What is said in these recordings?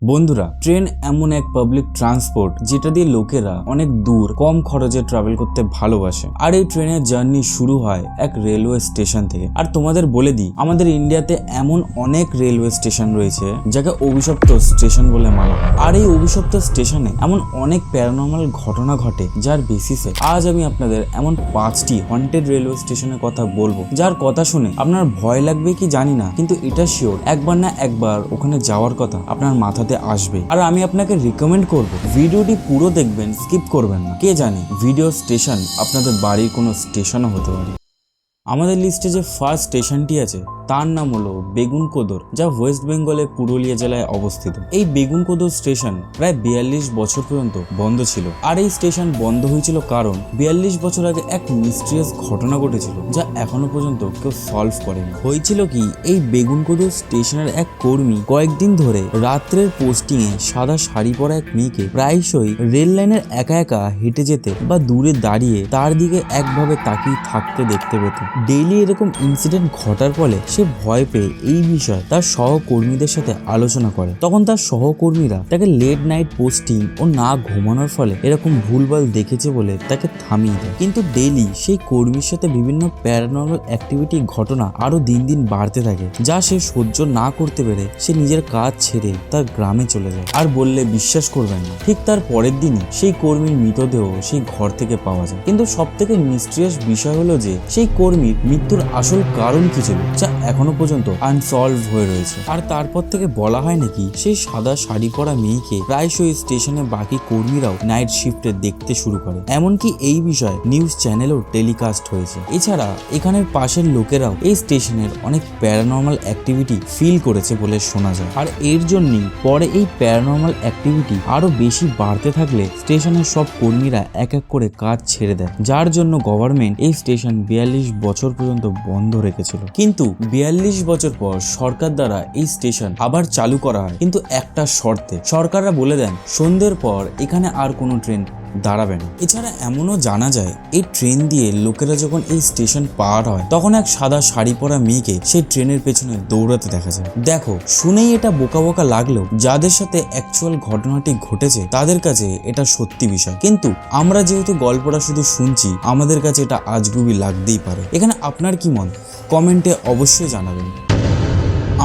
বন্ধুরা, ট্রেন এমন এক পাবলিক ট্রান্সপোর্ট যেটা দিয়ে লোকেরা অনেক দূর কম খরচে ট্রাভেল করতে ভালোবাসে। আর এই ট্রেনের জার্নি শুরু হয় এক রেলওয়ে স্টেশন থেকে। আর তোমাদের বলে দিই, আমাদের ইন্ডিয়াতে এমন অনেক রেলওয়ে স্টেশন রয়েছে যাকে অভিশপ্ত স্টেশন বলে মানা হয়। আর এই অভিশপ্ত স্টেশনে এমন অনেক প্যারানর্মাল ঘটনা ঘটে যার বেসিসে আজ আমি আপনাদের এমন 5টি হন্টেড রেলওয়ে স্টেশনের কথা বলবো, যার কথা শুনে আপনার ভয় লাগবে কি জানি না, কিন্তু এটা শিওর একবার না একবার ওখানে যাওয়ার কথা আপনার মাথাতে আসবে। আর আমি আপনাকে রিকমেন্ড করব ভিডিওটি পুরো দেখবেন, স্কিপ করবেন না। কে জানে ভিডিও স্টেশন আপনাদের বাড়ির কোনো স্টেশনও হতে পারে। আমাদের লিস্টে যে ফার্স্ট স্টেশনটি আছে তার নাম হলো বেগুনকোদর, যা ওয়েস্ট বেঙ্গলের পুরুলিয়া জেলায় অবস্থিত। এই বেগুনকোদর স্টেশন প্রায় 42 বছর পর্যন্ত বন্ধ ছিল। আর এই স্টেশন বন্ধ হয়েছিল কারণ 42 বছর আগে এক মিস্ট্রিয়াস ঘটনা ঘটেছিল যা এখনো পর্যন্ত কেউ সলভ করেনি। হয়েছিল কি, এই বেগুনকোদর স্টেশনের এক কর্মী কয়েকদিন ধরে রাত্রের পোস্টিং এ সাদা শাড়ি পরা এক মেয়েকে প্রায়শই রেল লাইনের একা একা হেঁটে যেতে বা দূরে দাঁড়িয়ে তার দিকে একভাবে তাকিয়ে থাকতে দেখতে পেত। ডেইলি এরকম ইনসিডেন্ট ঘটার ফলে সে ভয় পেয়ে এই বিষয়ে তার সহকর্মীদের সাথে আলোচনা করে। তখন তার সহকর্মীরা তাকে লেট নাইট পোস্টিং ও না ঘুমানোর ফলে এরকম ভুলভাল দেখেছে বলে তাকে থামিয়ে দেয়। কিন্তু ডেইলি সেই কর্মীর সাথে বিভিন্ন প্যারানর্মাল অ্যাক্টিভিটি ঘটনা আরো দিন দিন বাড়তে থাকে, যা সে সহ্য না করতে পেরে সে নিজের কাজ ছেড়ে তার গ্রামে চলে যায়। আর বললে বিশ্বাস করবেন না, ঠিক তার পরের দিনই সেই কর্মীর মৃতদেহ সেই ঘর থেকে পাওয়া যায়। কিন্তু সব থেকে মিস্ট্রিয়াস বিষয় হলো যে সেই কর্মীর মৃত্যুর আসল কারণ কি ছিল, যা এখনো পর্যন্ত আনসলভ হয়ে রয়েছে। আর তারপর থেকে বলা হয় নাকি সেই সাদা শাড়ি পরা মেয়েকে প্রায়শই স্টেশনে বাকি কর্মীরাও নাইট শিফটে দেখতে শুরু করে। এমনকি এই বিষয়ে নিউজ চ্যানেলও টেলিকাস্ট হয়েছে। এছাড়া এখানের পাশের লোকেরাও এই স্টেশনের অনেক প্যারানর্মাল অ্যাক্টিভিটি ফিল করেছে বলে শোনা যায়। আর এর জন্যই পরে এই প্যারানর্মাল অ্যাক্টিভিটি আরো বেশি বাড়তে থাকলে স্টেশনের সব কর্মীরা এক এক করে কাজ ছেড়ে দেয়, যার জন্য গভর্নমেন্ট এই স্টেশন 42 বছর পর্যন্ত বন্ধ রেখেছিল। কিন্তু 42 বছর পর সরকার দ্বারা এই স্টেশন আবার চালু করা হয়, কিন্তু একটা শর্তে। সরকাররা বলে দেন সন্ধ্যের পর এখানে আর কোনো ট্রেন দাঁড়াবে না। এছাড়া এমনও জানা যায় এই ট্রেন দিয়ে লোকেরা যখন এই স্টেশন পার হয় তখন এক সাদা শাড়ি পরা মেয়েকে সেই ট্রেনের পেছনে দৌড়াতে দেখা যায়। দেখো, শুনেই এটা বোকা বোকা লাগলেও যাদের সাথে অ্যাকচুয়াল ঘটনাটি ঘটেছে তাদের কাছে এটা সত্যি বিষয়। কিন্তু আমরা যেহেতু গল্পটা শুধু শুনছি, আমাদের কাছে এটা আজগুবি লাগতেই পারে। এখানে আপনার কি মত কমেন্টে অবশ্যই জানাবেন।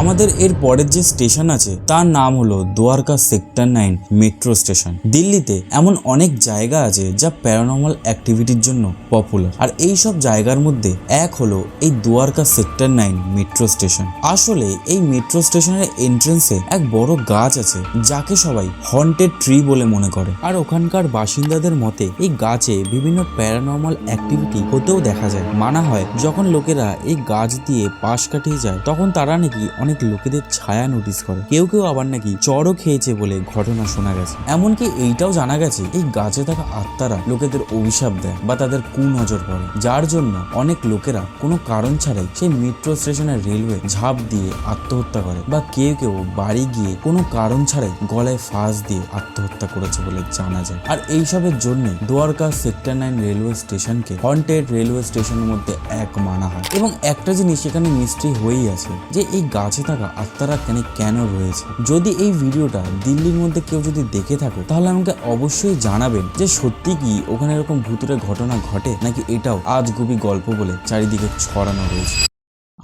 আমাদের এর পরের যে স্টেশন আছে তার নাম হলো দ্বারকা সেক্টর 9 মেট্রো স্টেশন। দিল্লিতে এমন অনেক জায়গা আছে যা প্যারানর্মাল অ্যাক্টিভিটির জন্য পপুলার। আর এই সব জায়গার মধ্যে এক হলো এই দ্বারকা সেক্টর 9 মেট্রো স্টেশন। আসলে এই মেট্রো স্টেশনের এন্ট্রেন্সে এক বড় গাছ আছে যাকে সবাই হন্টেড ট্রি বলে মনে করে। আর ওখানকার বাসিন্দাদের মতে এই গাছে বিভিন্ন প্যারানর্মাল অ্যাক্টিভিটি হতেও দেখা যায়। মানা হয় যখন লোকেরা এই গাছ দিয়ে পাশ কাটিয়ে যায় তখন তারা নাকি অনেক লোকেদের ছায়া নোটিস করে। কেউ কেউ আবার নাকি চড়ও খেয়েছে বলে ঘটনা শোনা গেছে। এমনকি এইটাও জানা গেছে এই গাছে থাকা আত্মারা লোকেদের অভিশাপ দেয় বা তাদের কুনজর পড়ে, যার জন্য অনেক লোকেরা কোনো কারণ ছাড়াই সেই মেট্রো স্টেশনের রেলওয়ে ঝাঁপ দিয়ে আত্মহত্যা করে, বা কেউ কেউ বাড়ি গিয়ে কোনো কারণ ছাড়াই গলায় ফাঁস দিয়ে আত্মহত্যা করেছে বলে জানা যায়। আর এইসবের জন্য দ্বারকা সেক্টর 9 রেলওয়ে স্টেশনকে হন্টেড রেলওয়ে স্টেশনের মধ্যে এক মানা হয়। এবং একটা জিনিস এখানে মিস্ট্রি হয়েই আছে যে এই গাছে থাকা আত্মারা কেন রয়েছে। যদি এই ভিডিওটা দিল্লির মধ্যে কেউ যদি দেখে থাকে তাহলে আমাকে অবশ্যই জানাবেন যে সত্যি কি ওখানে এরকম ভূতুরে ঘটনা ঘটে, নাকি এটাও আজগুবি গল্প বলে চারিদিকে ছড়ানো রয়েছে।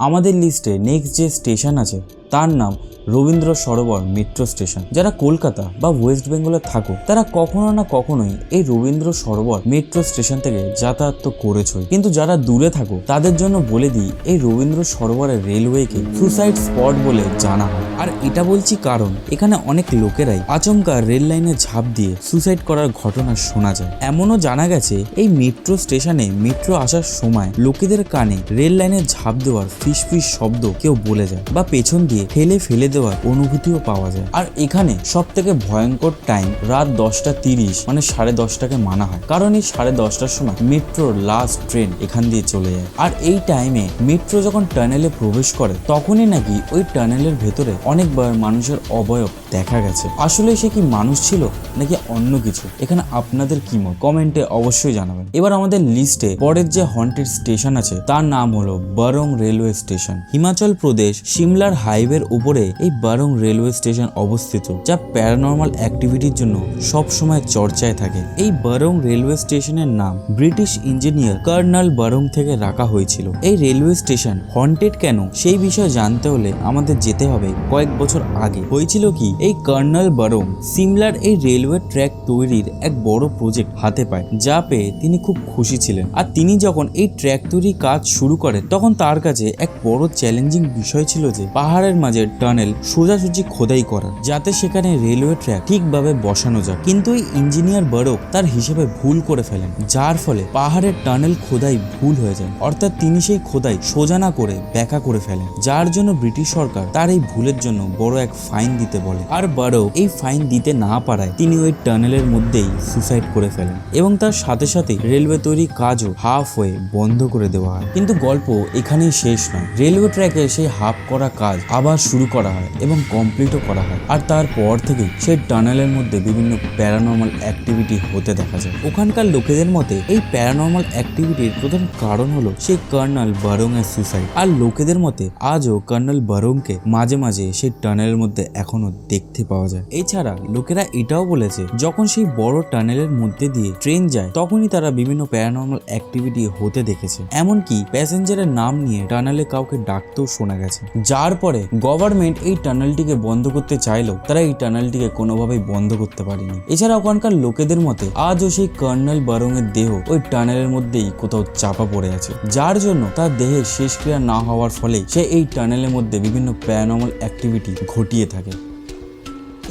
আমাদের লিস্টে নেক্সট যে স্টেশন আছে তার নাম রবীন্দ্র সরোবর মেট্রো স্টেশন। যারা কলকাতা বা ওয়েস্ট বেঙ্গলে থাকো তারা কখনো না কখনোই এই রবীন্দ্র সরোবর মেট্রো স্টেশন থেকে যাতায়াত তো করেছই, কিন্তু যারা দূরে থাকো তাদের জন্য বলে দিই এই রবীন্দ্র সরোবরের রেলওয়েকে সুসাইড স্পট বলে জানা হয়। আর এটা বলছি কারণ এখানে অনেক লোকেরাই আচমকা রেল লাইনে ঝাঁপ দিয়ে সুসাইড করার ঘটনা শোনা যায়। এমনও জানা গেছে এই মেট্রো স্টেশনে মেট্রো আসার সময় লোকেদের কানে রেল লাইনে ঝাঁপ দেওয়ার ফিস ফিস শব্দ কেউ বলে যায়, বা পেছন দিয়ে ফেলে দেওয়ার অনুভূতিও পাওয়া যায়। আর এখানে সব থেকে ভয়ঙ্কর টাইম রাত 10:30 মানে 10:30টাকে মানা হয়, কারণ এই 10:30টার সময় মেট্রোর লাস্ট ট্রেন এখান দিয়ে চলে যায়। আর এই টাইমে মেট্রো যখন টানেলে প্রবেশ করে তখনই নাকি ওই টানেলের ভেতরে অনেকবার মানুষের অবয়ব দেখা গেছে। আসলে সে কি মানুষ ছিল নাকি অন্য কিছু, এখানে আপনাদের কি মত কমেন্টে অবশ্যই জানাবেন। এবার আমাদের লিস্টে পরের যে হন্টেড স্টেশন আছে তার নাম হলো বরং railway railway station. Himachal Pradesh সিমলার হাইওয়ের উপরে এই বারং রেলওয়ে স্টেশন অবস্থিত, যা প্যারানর্মাল অ্যাক্টিভিটির জন্য সব সময় চর্চায় থাকে। এই বারং রেলওয়ে স্টেশনের নাম ব্রিটিশ ইঞ্জিনিয়ার কর্নেল বারং থেকে রাখা হয়েছিল। এই রেলওয়ে স্টেশন হন্টেড কেন সেই বিষয়ে জানতে হলে আমাদের যেতে হবে কয়েক বছর আগে। হয়েছিল কি, এই কর্নেল বারং সিমলার এই রেলওয়ে ট্র্যাক তৈরির এক বড় প্রজেক্ট হাতে পায়, যা পেয়ে তিনি খুব খুশি ছিলেন। আর তিনি যখন এই ট্র্যাক তৈরির কাজ শুরু করেন তখন তার কাছে এক বড় চ্যালেঞ্জিং বিষয় ছিল যে পাহাড়ের মাঝে টানেল সোজাসুজি খোদাই করা, যাতে সেখানে রেলওয়ে ট্র্যাক ঠিকভাবে বসানো যায়। কিন্তু এই ইঞ্জিনিয়ার বারং তার হিসেবে ভুল করে ফেলেন, যার ফলে পাহাড়ের টানেল খোদাই ভুল হয়ে যায়। অর্থাৎ তিনি সেই খোদাই সোজা না করে ব্যাকা করে ফেলেন, যার জন্য ব্রিটিশ সরকার তার এই ভুলের জন্য বড় এক ফাইন দিতে বলে। আর বারং এই ফাইন দিতে না পারায় তিনি ওই টানেলের মধ্যেই সুসাইড করে ফেলেন এবং তার সাথে সাথে রেলওয়ে তৈরির কাজও হাফ হয়ে বন্ধ করে দেওয়া হয়। কিন্তু গল্প এখানেই শেষ নয়। রেলওয়ে ট্র্যাকে সেই হাফ করা কাজ আবার শুরু করা হয় এবং কমপ্লিটও করা হয়। আর তারপর থেকেই সেই টানেলের মধ্যে বিভিন্ন প্যারানর্মাল অ্যাক্টিভিটি হতে দেখা যায়। ওখানকার লোকেদের মতে এই প্যারানর্মাল অ্যাক্টিভিটির প্রধান কারণ হলো সেই কর্নেল বারং এর সুসাইড। আর লোকেদের মতে আজও কর্নেল বারংকে মাঝে মাঝে সেই টানেলের মধ্যে এখনো দেখতে পাওয়া যায়। এছাড়া লোকেরা এটাও বলেছে যখন সেই বড় টানেলের মধ্যে দিয়ে ট্রেন যায় তখনই তারা বিভিন্ন প্যারানর্মাল অ্যাক্টিভিটি হতে দেখেছে। এমনকি প্যাসেঞ্জারের নাম নিয়ে টানেলে কাউকে ডাকতেও শোনা গেছে, যার পরে গভর্নমেন্ট এই টানেলটিকে বন্ধ করতে চাইলেও তারা এই টানেলটিকে কোনোভাবেই বন্ধ করতে পারেনি। এছাড়া ওখানকার লোকেদের মতে আজও সেই কর্নেল বারং এর দেহ ওই টানেলের মধ্যেই কোথাও চাপা পড়ে আছে, যার জন্য তার দেহের শেষক্রিয়া না হওয়ার ফলে সে এই টানেলের মধ্যে বিভিন্ন প্যারানর্মাল অ্যাক্টিভিটি ঘটিয়ে থাকে।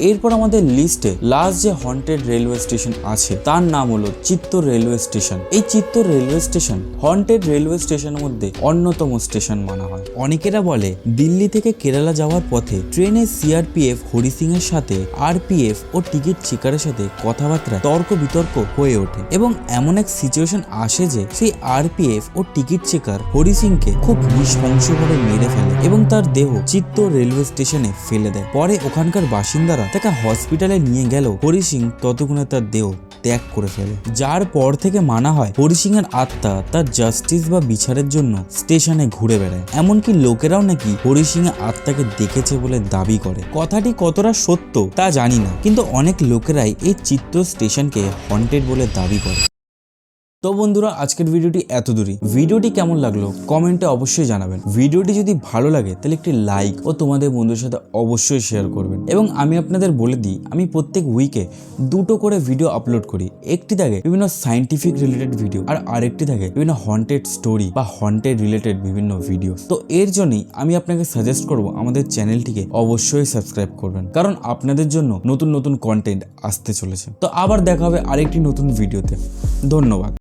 এরপর আমাদের লিস্টে লাস্ট যে হন্টেড রেলওয়ে স্টেশন আছে তার নাম হলো চিত্তোর রেলওয়ে স্টেশন। এই চিত্তোর রেলওয়ে স্টেশন হন্টেড রেলওয়ে স্টেশনের মধ্যে অন্যতম স্টেশন মানা হয়। অনেকেরা বলে দিল্লি থেকে কেরালা যাওয়ার পথে ট্রেনে সিআরপিএফ হরি সিং এর সাথে আরপিএফ ও টিকিট চেকারের সাথে কথাবার্তা তর্ক বিতর্ক হয়ে ওঠে এবং এমন এক সিচুয়েশন আসে যে সেই আরপিএফ ও টিকিট চেকার হরি সিংকে খুব নৃশংসভাবে মেরে ফেলে এবং তার দেহ চিত্তোর রেলওয়ে স্টেশনে ফেলে দেয়। পরে ওখানকার বাসিন্দারা তাকে হসপিটালে নিয়ে গেল, হরি সিং ততক্ষণে তার দেহ ত্যাগ করে ফেলে। যার পর থেকে মানা হয় হরি সিং এর আত্মা তার জাস্টিস বা বিচারের জন্য স্টেশনে ঘুরে বেড়ায়। এমনকি লোকেরাও নাকি হরি সিং এর আত্মাকে দেখেছে বলে দাবি করে। কথাটি কতটা সত্য তা জানি না, কিন্তু অনেক লোকেরাই এই চিত্তোর স্টেশনকে হন্টেড বলে দাবি করে। তো বন্ধুরা, আজকের ভিডিওটি এত দূরই। ভিডিওটি কেমন লাগলো কমেন্টে অবশ্যই জানাবেন। ভিডিওটি যদি ভালো লাগে তাহলে একটি লাইক ও তোমাদের বন্ধুদের সাথে অবশ্যই শেয়ার করবেন। এবং আমি আপনাদের বলে দিই, আমি প্রত্যেক উইকে 2টো করে ভিডিও আপলোড করি। একটি থাকে বিভিন্ন সায়েন্টিফিক রিলেটেড ভিডিও আর আরেকটি থাকে বিভিন্ন হন্টেড স্টোরি বা হন্টেড রিলেটেড বিভিন্ন ভিডিও। তো এর জন্যই আমি আপনাকে সাজেস্ট করব আমাদের চ্যানেলটিকে অবশ্যই সাবস্ক্রাইব করবেন, কারণ আপনাদের জন্য নতুন নতুন কন্টেন্ট আসতে চলেছে। তো আবার দেখা হবে আরেকটি নতুন ভিডিওতে। ধন্যবাদ।